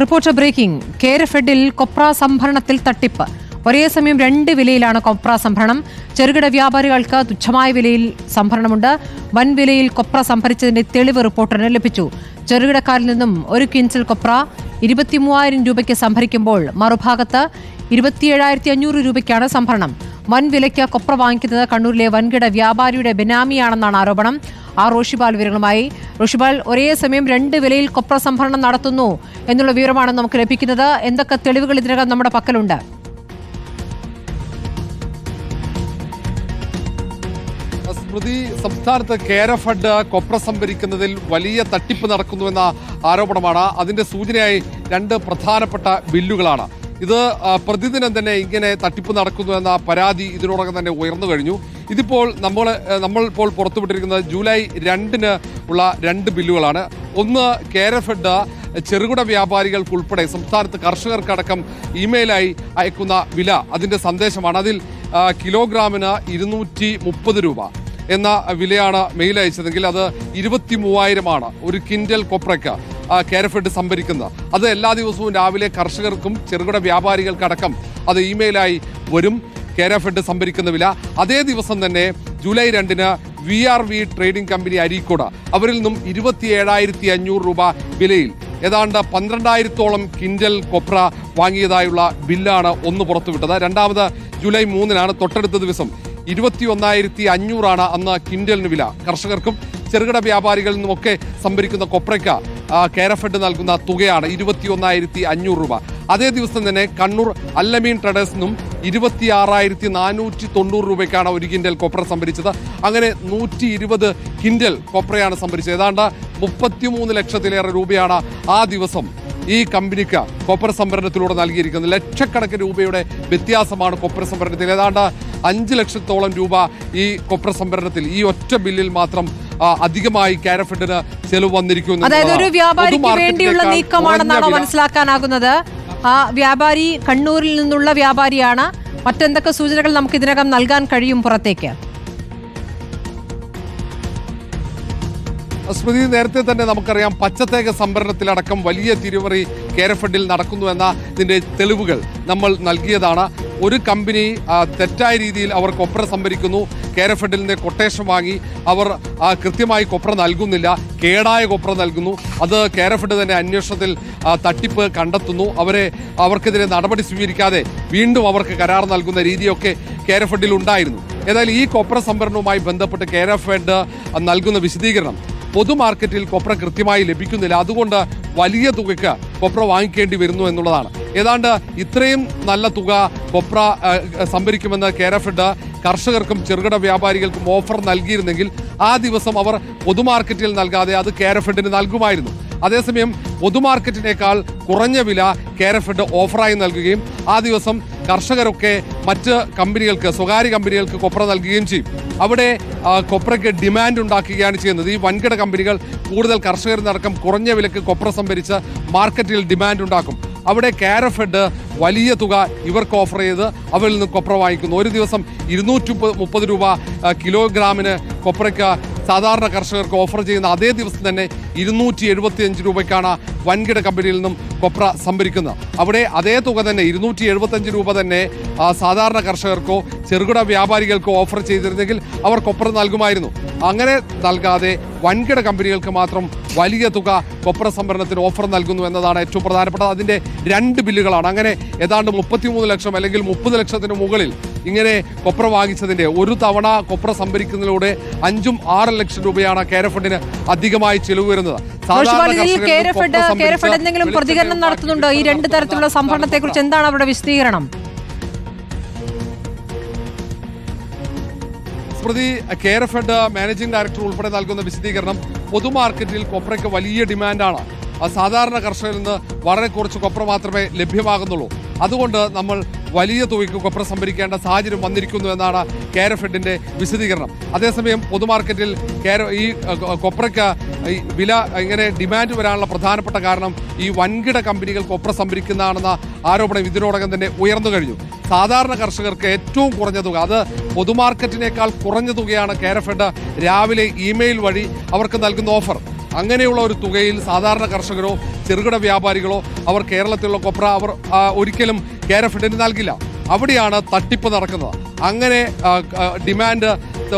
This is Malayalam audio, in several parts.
Reporter breaking. കേരഫെഡിൽ കൊപ്ര സംഭരണത്തിൽ തട്ടിപ്പ്. ഒരേ സമയം 2 വിലയിലാണ് കൊപ്ര സംഭരണം. ചെറുകിട വ്യാപാരികൾക്ക് തുച്ഛമായ വിലയിൽ സംഭരണമുണ്ട്. വൻ വിലയിൽ കൊപ്ര സംഭരിച്ചതിന്റെ തെളിവ് റിപ്പോർട്ടറിന് ലഭിച്ചു. ചെറുകിടക്കാരിൽ നിന്നും 1 ക്വിന്റൽ കൊപ്ര 23,000 രൂപയ്ക്ക് സംഭരിക്കുമ്പോൾ മറുഭാഗത്ത് 27,500 രൂപയ്ക്കാണ് സംഭരണം. വൻ വിലയ്ക്ക് കൊപ്ര വാങ്ങിക്കുന്നത് കണ്ണൂരിലെ വൻകിട വ്യാപാരിയുടെ ബെനാമിയാണെന്നാണ് ആരോപണം. റോഷിപാൽ വിവരങ്ങളുമായി. റോഷിപാൽ, ഒരേ സമയം 2 വിലയിൽ കൊപ്ര സംഭരണം നടത്തുന്നു എന്നുള്ള വിവരമാണ് നമുക്ക് ലഭിക്കുന്നത്. എന്തൊക്കെ തെളിവുകൾ ഇതിനകം നമ്മുടെ പക്കലുണ്ട്? സ്മൃതി, സംസ്ഥാനത്ത് കേരഫെഡ് കൊപ്ര സംഭരിക്കുന്നതിൽ വലിയ തട്ടിപ്പ് നടക്കുന്നുവെന്ന ആരോപണമാണ്. അതിന്റെ സൂചനയായി 2 പ്രധാനപ്പെട്ട ബില്ലുകളാണ്. ഇത് പ്രതിദിനം തന്നെ ഇങ്ങനെ തട്ടിപ്പ് നടക്കുന്നു എന്ന പരാതി ഇതിനോടകം തന്നെ ഉയർന്നു കഴിഞ്ഞു. ഇതിപ്പോൾ നമ്മൾ ഇപ്പോൾ പുറത്തുവിട്ടിരിക്കുന്നത് ജൂലൈ 2-ന് ഉള്ള 2 ബില്ലുകളാണ്. ഒന്ന്, കേരഫെഡ് ചെറുകിട വ്യാപാരികൾക്കുൾപ്പെടെ സംസ്ഥാനത്ത് കർഷകർക്കടക്കം ഇമെയിലായി അയക്കുന്ന വില, അതിന്റെ സന്ദേശമാണ്. അതിൽ കിലോഗ്രാമിന് 230 രൂപ എന്ന വിലയാണ് മെയിൽ അയച്ചതെങ്കിൽ അത് 23,000 1 ക്വിന്റൽ കൊപ്രയ്ക്ക് കേരഫെഡ് സംഭരിക്കുന്നത്. അത് എല്ലാ ദിവസവും രാവിലെ കർഷകർക്കും ചെറുകിട വ്യാപാരികൾക്കടക്കം അത് ഇമെയിലായി വരും. കേരഫെഡ് സംഭരിക്കുന്ന വില അതേ ദിവസം തന്നെ ജൂലൈ 2-ന് VRV ട്രേഡിംഗ് കമ്പനി അരീക്കോട് അവരിൽ നിന്നും 27,500 രൂപ വിലയിൽ ഏതാണ്ട് 12,000-ഓളം ക്വിന്റൽ കൊപ്ര വാങ്ങിയതായുള്ള ബില്ലാണ് ഒന്ന് പുറത്തുവിട്ടത്. രണ്ടാമത് ജൂലൈ 3-നാണ്. തൊട്ടടുത്ത ദിവസം 21,500 അന്ന് ക്വിന്റലിന് വില. കർഷകർക്കും ചെറുകിട വ്യാപാരികളിൽ നിന്നുമൊക്കെ സംഭരിക്കുന്ന കൊപ്രയ്ക്ക് കേരഫെഡ് നൽകുന്ന തുകയാണ് 21,500 രൂപ. അതേ ദിവസം തന്നെ കണ്ണൂർ അല്ലമീൻ ട്രേഡേഴ്സിൽ നിന്നും 26,490 രൂപയ്ക്കാണ് 1 ക്വിന്റൽ കൊപ്ര സംഭരിച്ചത്. അങ്ങനെ 120 ക്വിന്റൽ കൊപ്രയാണ് സംഭരിച്ചത്. ഏതാണ്ട് 33 ലക്ഷത്തിലേറെ രൂപയാണ് ആ ദിവസം ഈ കമ്പനിക്ക് കൊപ്ര സംഭരണത്തിലൂടെ നൽകിയിരിക്കുന്നത്. ലക്ഷക്കണക്കിന് രൂപയുടെ വ്യത്യാസമാണ് കൊപ്ര സംഭരണത്തിൽ. ഏതാണ്ട് 5 ലക്ഷത്തോളം രൂപ ഈ കൊപ്ര സംഭരണത്തിൽ ഈ ഒറ്റ ബില്ലിൽ മാത്രം അധികമായി കേരഫെഡിന് ചെലവ് വന്നിരിക്കുന്നു. അതായത് ഒരു വ്യാപാരിക്ക് വേണ്ടിയുള്ള നീക്കമാണെന്നാണോ മനസ്സിലാക്കാനാകുന്നത്? ആ വ്യാപാരി കണ്ണൂരിൽ നിന്നുള്ള വ്യാപാരിയാണ്. മറ്റെന്തൊക്കെ സൂചനകൾ നമുക്ക് ഇതിനകം നൽകാൻ കഴിയും പുറത്തേക്ക്? സ്മൃതി, നേരത്തെ തന്നെ നമുക്കറിയാം പച്ചത്തേക സംഭരണത്തിലടക്കം വലിയ തിരിമറി കേരഫെഡിൽ നടക്കുന്നു എന്ന ഇതിന്റെ തെളിവുകൾ നമ്മൾ നൽകിയതാണ്. ഒരു കമ്പനി തെറ്റായ രീതിയിൽ അവർ കൊപ്ര സംഭരിക്കുന്നു, കേരഫെഡിൽ നിന്ന് കൊട്ടേഷൻ വാങ്ങി അവർ കൃത്യമായി കൊപ്ര നൽകുന്നില്ല, കേടായ കൊപ്ര നൽകുന്നു. അത് കേരഫെഡ് തന്നെ അന്വേഷണത്തിൽ തട്ടിപ്പ് കണ്ടെത്തുന്നു. അവർക്കെതിരെ നടപടി സ്വീകരിക്കാതെ വീണ്ടും അവർക്ക് കരാർ നൽകുന്ന രീതിയൊക്കെ കേരഫെഡിൽ ഉണ്ടായിരുന്നു. ഏതായാലും ഈ കൊപ്ര സംഭരണവുമായി ബന്ധപ്പെട്ട് കേരഫെഡ് നൽകുന്ന വിശദീകരണം, പൊതുമാർക്കറ്റിൽ കൊപ്ര കൃത്യമായി ലഭിക്കുന്നില്ല, അതുകൊണ്ട് വലിയ തുകയ്ക്ക് കൊപ്ര വാങ്ങിക്കേണ്ടി വരുന്നു എന്നുള്ളതാണ്. ഏതാണ്ട് ഇത്രയും നല്ല തുക കൊപ്ര സംഭരിക്കുമെന്ന് കേരഫെഡ് കർഷകർക്കും ചെറുകിട വ്യാപാരികൾക്കും ഓഫർ നൽകിയിരുന്നെങ്കിൽ ആ ദിവസം അവർ പൊതുമാർക്കറ്റിൽ നൽകാതെ അത് കേരഫെഡിന് നൽകുമായിരുന്നു. അതേസമയം പൊതുമാർക്കറ്റിനേക്കാൾ കുറഞ്ഞ വില കേരഫെഡ് ഓഫറായി നൽകുകയും ആ ദിവസം കർഷകരൊക്കെ മറ്റ് കമ്പനികൾക്ക്, സ്വകാര്യ കമ്പനികൾക്ക് കൊപ്ര നൽകുകയും ചെയ്യും. അവിടെ കൊപ്രയ്ക്ക് ഡിമാൻഡ് ഉണ്ടാക്കുകയാണ് ചെയ്യുന്നത്. ഈ വൻകിട കമ്പനികൾ കൂടുതൽ കർഷകരിനടക്കം കുറഞ്ഞ വിലക്ക് കൊപ്ര സംഭരിച്ച് മാർക്കറ്റിൽ ഡിമാൻഡ് ഉണ്ടാക്കും. അവിടെ കേരഫെഡ് വലിയ തുക ഇവർക്ക് ഓഫർ ചെയ്ത് അവരിൽ നിന്ന് കൊപ്ര വാങ്ങിക്കുന്നു. ഒരു ദിവസം 230 രൂപ കിലോഗ്രാമിന് കൊപ്രയ്ക്ക് സാധാരണ കർഷകർക്ക് ഓഫർ ചെയ്യുന്ന അതേ ദിവസം തന്നെ 275 രൂപയ്ക്കാണ് വൻകിട കമ്പനിയിൽ നിന്നും കൊപ്ര സംഭരിക്കുന്നത്. അവിടെ അതേ തുക തന്നെ 275 രൂപ തന്നെ സാധാരണ കർഷകർക്കോ ചെറുകിട വ്യാപാരികൾക്കോ ഓഫർ ചെയ്തിരുന്നെങ്കിൽ അവർ കൊപ്ര നൽകുമായിരുന്നു. അങ്ങനെ നൽകാതെ വൻകിട കമ്പനികൾക്ക് മാത്രം വലിയ തുക കൊപ്ര സംഭരണത്തിന് ഓഫർ നൽകുന്നു എന്നതാണ് ഏറ്റവും പ്രധാനപ്പെട്ടത്. അതിൻ്റെ 2 ബില്ലുകളാണ്. അങ്ങനെ ഏതാണ്ട് 33 ലക്ഷം അല്ലെങ്കിൽ 30 ലക്ഷത്തിന് മുകളിൽ ഇങ്ങനെ കൊപ്ര വാങ്ങിച്ചതിൻ്റെ ഒരു തവണ കൊപ്ര സംഭരിക്കുന്നതിലൂടെ 5-6 ലക്ഷം രൂപയാണ് കേരഫെഡിന് അധികമായി ചെലവ് വരുന്നത്. കേരഫെഡ് എന്തെങ്കിലും പ്രതികരണം നടത്തുന്നുണ്ടോ ഈ 2 തരത്തിലുള്ള സംഭരണത്തെ കുറിച്ച്? എന്താണ് അവരുടെ വിശദീകരണം? സ്മൃതി, കേരഫെഡ് മാനേജിംഗ് ഡയറക്ടർ ഉൾപ്പെടെ നൽകുന്ന വിശദീകരണം, പൊതുമാർക്കറ്റിൽ കൊപ്രയ്ക്ക് വലിയ ഡിമാൻഡാണ്. സാധാരണ കർഷകരിൽ നിന്ന് വളരെ കുറച്ച് കൊപ്ര മാത്രമേ ലഭ്യമാകുന്നുള്ളൂ. അതുകൊണ്ട് നമ്മൾ വലിയ തുകയ്ക്ക് കൊപ്ര സംഭരിക്കേണ്ട സാഹചര്യം വന്നിരിക്കുന്നു എന്നാണ് കേരഫെഡിന്റെ വിശദീകരണം. അതേസമയം പൊതുമാർക്കറ്റിൽ ഈ കൊപ്രയ്ക്ക് വില ഇങ്ങനെ ഡിമാൻഡ് വരാനുള്ള പ്രധാനപ്പെട്ട കാരണം ഈ വൻകിട കമ്പനികൾ കൊപ്ര സംഭരിക്കുന്നതാണെന്ന ആരോപണം ഇതിനോടകം തന്നെ ഉയർന്നു കഴിഞ്ഞു. സാധാരണ കർഷകർക്ക് ഏറ്റവും കുറഞ്ഞ തുക, അത് പൊതുമാർക്കറ്റിനേക്കാൾ കുറഞ്ഞ തുകയാണ് കേരഫെഡ് രാവിലെ ഇമെയിൽ വഴി അവർക്ക് നൽകുന്ന ഓഫർ. അങ്ങനെയുള്ള ഒരു തുകയിൽ സാധാരണ കർഷകരോ ചെറുകിട വ്യാപാരികളോ അവർ കേരളത്തിലുള്ള കൊപ്ര അവർ ഒരിക്കലും കേരഫെഡിന് നൽകില്ല. അവിടെയാണ് തട്ടിപ്പ് നടക്കുന്നത്. അങ്ങനെ ഡിമാൻഡ്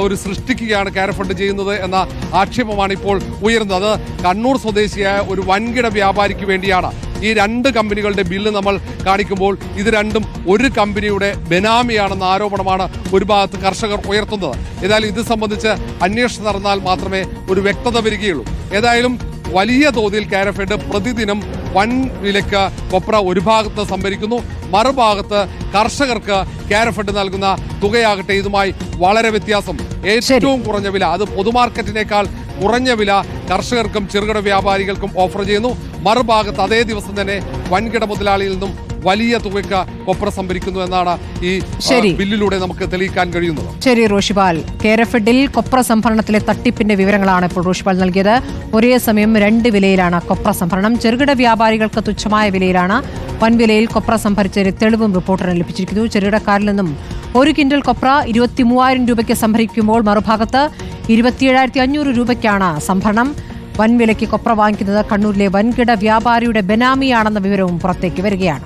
ഒരു സൃഷ്ടിക്കുകയാണ് കേരഫെഡ് ചെയ്യുന്നത് എന്ന ആക്ഷേപമാണ് ഇപ്പോൾ ഉയർന്നത്. കണ്ണൂർ സ്വദേശിയായ ഒരു വൻകിട വ്യാപാരിക്ക് വേണ്ടിയാണ് ഈ രണ്ട് കമ്പനികളുടെ ബില്ല് നമ്മൾ കാണിക്കുമ്പോൾ ഇത് രണ്ടും ഒരു കമ്പനിയുടെ ബെനാമിയാണെന്ന ആരോപണമാണ് ഒരു ഭാഗത്ത് കർഷകർ ഉയർത്തുന്നത്. ഏതായാലും ഇത് സംബന്ധിച്ച് അന്വേഷണം നടന്നാൽ മാത്രമേ ഒരു വ്യക്തത വരികയുള്ളൂ. ഏതായാലും വലിയ തോതിൽ കേരഫെഡ് പ്രതിദിനം വൻ വിലക്ക് കൊപ്ര ഒരു ഭാഗത്ത് സംഭരിക്കുന്നു, മറുഭാഗത്ത് കർഷകർക്ക് കേരഫെഡ് നൽകുന്ന തുകയാകട്ടെ ഇതുമായി വളരെ വ്യത്യാസം. ഏറ്റവും കുറഞ്ഞ വില, അത് പൊതുമാർക്കറ്റിനേക്കാൾ കുറഞ്ഞ വില കർഷകർക്കും ചെറുകിട വ്യാപാരികൾക്കും ഓഫർ ചെയ്യുന്നു. മറുഭാഗത്ത് അതേ ദിവസം തന്നെ വൻകിട മുതലാളിയിൽ നിന്നും വലിയ തുകയ്ക്ക് കൊപ്ര സംഭരിക്കുന്നു എന്നാണ് ഈ ബില്ലിലൂടെ നമുക്ക് തെളിയിക്കാൻ കഴിയുന്നത്. ശരി റോഷിപാൽ, കേരഫെഡിൽ കൊപ്ര സംഭരണത്തിലെ തട്ടിപ്പിന്റെ വിവരങ്ങളാണ് ഇപ്പോൾ റോഷിപാൽ നൽകിയത്. ഒരേ സമയം 2 വിലയിലാണ് കൊപ്ര സംഭരണം. ചെറുകിട വ്യാപാരികൾക്ക് തുച്ഛമായ വിലയിലാണ്, വൻവിലയിൽ കൊപ്ര സംഭരിച്ചതിന് തെളിവും റിപ്പോർട്ടറിന് ലഭിച്ചിരിക്കുന്നു. ചെറുകിടക്കാരിൽ നിന്നും 1 ക്വിന്റൽ കൊപ്ര 23,000 രൂപയ്ക്ക് സംഭരിക്കുമ്പോൾ മറുഭാഗത്ത് 27,500 രൂപയ്ക്കാണ് സംഭരണം. വൻവിലയ്ക്ക് കൊപ്ര വാങ്ങിക്കുന്നത് കണ്ണൂരിലെ വൻകിട വ്യാപാരിയുടെ ബെനാമിയാണെന്ന വിവരവും പുറത്തേക്ക് വരികയാണ്.